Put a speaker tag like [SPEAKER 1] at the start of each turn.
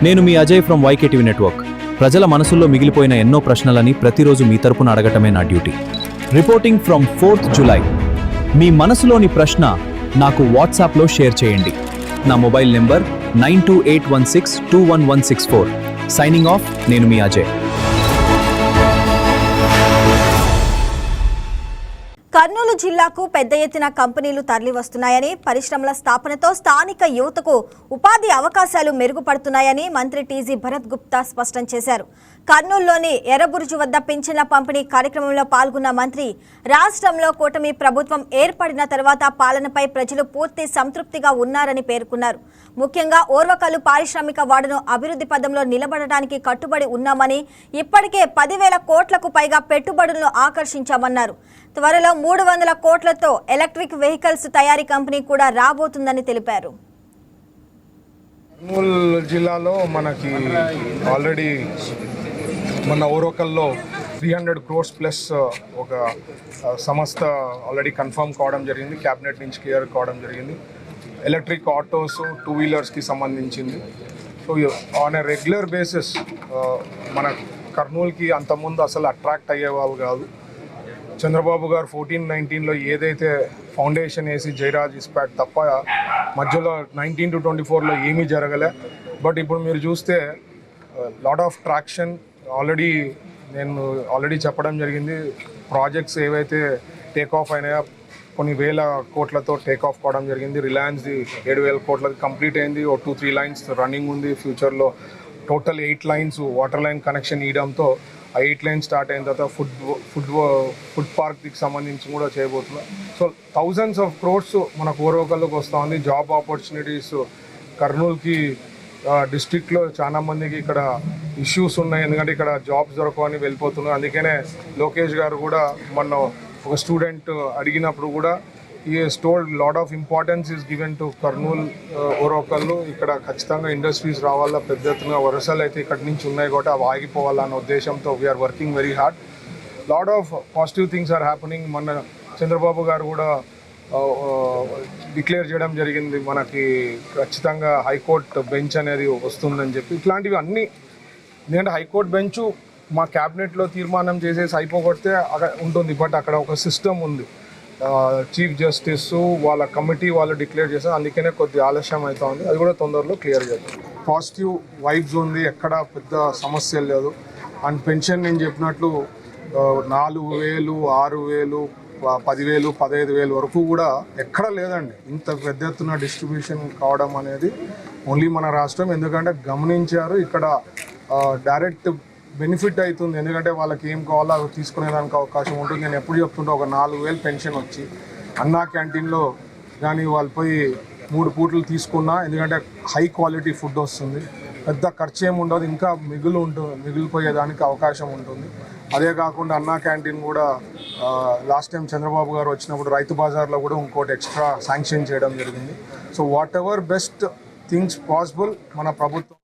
[SPEAKER 1] నేను మీ Ajay from వైకేటీవీ network. ప్రజల మనసుల్లో మిగిలిపోయిన ఎన్నో ప్రశ్నలని ప్రతిరోజు మీ తరపున అడగటమే నా duty. Reporting from 4th July. మీ మనసులోని ప్రశ్న నాకు వాట్సాప్లో షేర్ చేయండి. నా మొబైల్ నెంబర్ 9281621164. Signing off. నేను మీ అజయ్.
[SPEAKER 2] కర్నూలు జిల్లాకు పెద్ద ఎత్తున కంపెనీలు తరలి వస్తున్నాయని, పరిశ్రమల స్థాపనతో స్థానిక యువతకు ఉపాధి అవకాశాలు మెరుగుపడుతున్నాయని మంత్రి టీజీ భరత్ గుప్తా స్పష్టం చేశారు. కర్నూలులోని ఎర్రబురుజు వద్ద పింఛన్ల పంపిణీ కార్యక్రమంలో పాల్గొన్న మంత్రి రాష్ట్రంలో కూటమి ప్రభుత్వం ఏర్పడిన తర్వాత పాలనపై ప్రజలు పూర్తి సంతృప్తిగా ఉన్నారని పేర్కొన్నారు. ముఖ్యంగా ఓర్వకల్లు పారిశ్రామిక వాడను అభివృద్ధి పదంలో నిలబడడానికి కట్టుబడి ఉన్నామని, ఇప్పటికే 10,000 కోట్లకు పైగా పెట్టుబడులను ఆకర్షించామన్నారు. త్వరలో 300 కోట్లతో ఎలక్ట్రిక్ వెహికల్స్ తయారీ కంపెనీ కూడా రాబోతుందని తెలిపారు.
[SPEAKER 3] కర్నూలు జిల్లాలో మనకి ఆల్రెడీ మన ఓర్వకల్లో 300 crores ప్లస్ ఒక సంస్థ ఆల్రెడీ కన్ఫర్మ్ కావడం జరిగింది. క్యాబినెట్ నుంచి క్లియర్ కావడం జరిగింది. ఎలక్ట్రిక్ ఆటోస్, 2 వీలర్స్కి సంబంధించింది. So on a regular basis మన కర్నూలుకి అంతకుముందు అసలు అట్రాక్ట్ అయ్యేవాళ్ళు కాదు. చంద్రబాబు గారు 14-19లో ఏదైతే ఫౌండేషన్ వేసి జైరాజ్ ఇస్పాట్ తప్ప మధ్యలో 19 to 24లో ఏమీ జరగలే. బట్ ఇప్పుడు మీరు చూస్తే లాట్ ఆఫ్ ట్రాక్షన్ నేను ఆల్రెడీ చెప్పడం జరిగింది. ప్రాజెక్ట్స్ ఏవైతే టేక్ ఆఫ్ అయినాయో కొన్ని వేల కోట్లతో టేక్ ఆఫ్ కావడం జరిగింది. రిలయన్స్ది 7,000 కోట్లకి కంప్లీట్ అయింది. 2-3 లైన్స్ రన్నింగ్ ఉంది. ఫ్యూచర్లో total 8 lines water line connection ఇవ్వడంతో ఆ 8 లైన్ స్టార్ట్ అయిన తర్వాత ఫుడ్ పార్క్కి సంబంధించి కూడా చేయబోతున్నాం. సో థౌజండ్స్ ఆఫ్ క్రోర్స్ మన ఓర్వకల్లోకి వస్తూ ఉంది. జాబ్ ఆపర్చునిటీస్ కర్నూలుకి డిస్ట్రిక్ట్లో చాలా మందికి ఇక్కడ ఇష్యూస్ ఉన్నాయి. ఎందుకంటే ఇక్కడ జాబ్స్ దొరకవని వెళ్ళిపోతున్నారు. అందుకనే లోకేష్ గారు కూడా మొన్న ఒక స్టూడెంట్ అడిగినప్పుడు కూడా ఈ told lot of importance is given to Kurnool Orvakal. ఇక్కడ ఖచ్చితంగా ఇండస్ట్రీస్ రావాలా, పెద్ద ఎత్తున వరుసలు అయితే ఇక్కడి నుంచి ఉన్నాయి కాబట్టి అవి ఆగిపోవాలన్న ఉద్దేశంతో we are working very hard. Lot of positive things are happening. మొన్న చంద్రబాబు గారు కూడా డిక్లేర్ చేయడం జరిగింది, మనకి ఖచ్చితంగా హైకోర్టు బెంచ్ అనేది వస్తుందని చెప్పి. ఇట్లాంటివి అన్నీ ఎందుకంటే హైకోర్టు బెంచ్ మా క్యాబినెట్లో తీర్మానం చేసేసి అయిపోగొడితే అక్కడ ఉంటుంది. బట్ అక్కడ ఒక సిస్టమ్ ఉంది. చీఫ్ జస్టిస్ వాళ్ళ కమిటీ వాళ్ళు డిక్లేర్ చేస్తారు. అందుకనే కొద్ది ఆలస్యం అవుతా ఉంది. అది కూడా తొందరలో క్లియర్ చేద్దాం. పాజిటివ్ వైబ్స్ ఉంది. ఎక్కడ పెద్ద సమస్యలు లేదు. అండ్ పెన్షన్ నేను చెప్పినట్లు 4,000, 6,000, 10,000, 15,000 వరకు కూడా ఎక్కడ లేదండి. ఇంత పెద్ద ఎత్తున డిస్ట్రిబ్యూషన్ కావడం అనేది ఓన్లీ మన రాష్ట్రం. ఎందుకంటే గమనించారు ఇక్కడ డైరెక్ట్ బెనిఫిట్ అవుతుంది. ఎందుకంటే వాళ్ళకి ఏం కావాలో అవి తీసుకునేదానికి అవకాశం ఉంటుంది. నేను ఎప్పుడు చెప్తుంటే ఒక 4,000 పెన్షన్ వచ్చి అన్నా క్యాంటీన్లో కానీ వాళ్ళు పోయి 3 పూటలు తీసుకున్నా, ఎందుకంటే హై క్వాలిటీ ఫుడ్ వస్తుంది, పెద్ద ఖర్చు ఏమి ఉండదు, ఇంకా మిగిలిపోయేదానికి అవకాశం ఉంటుంది. అదే కాకుండా అన్నా క్యాంటీన్ కూడా లాస్ట్ టైం చంద్రబాబు గారు వచ్చినప్పుడు రైతు బజార్లో కూడా ఇంకోటి ఎక్స్ట్రా శాంక్షన్ చేయడం జరిగింది. So what ever best things possible మన ప్రభుత్వం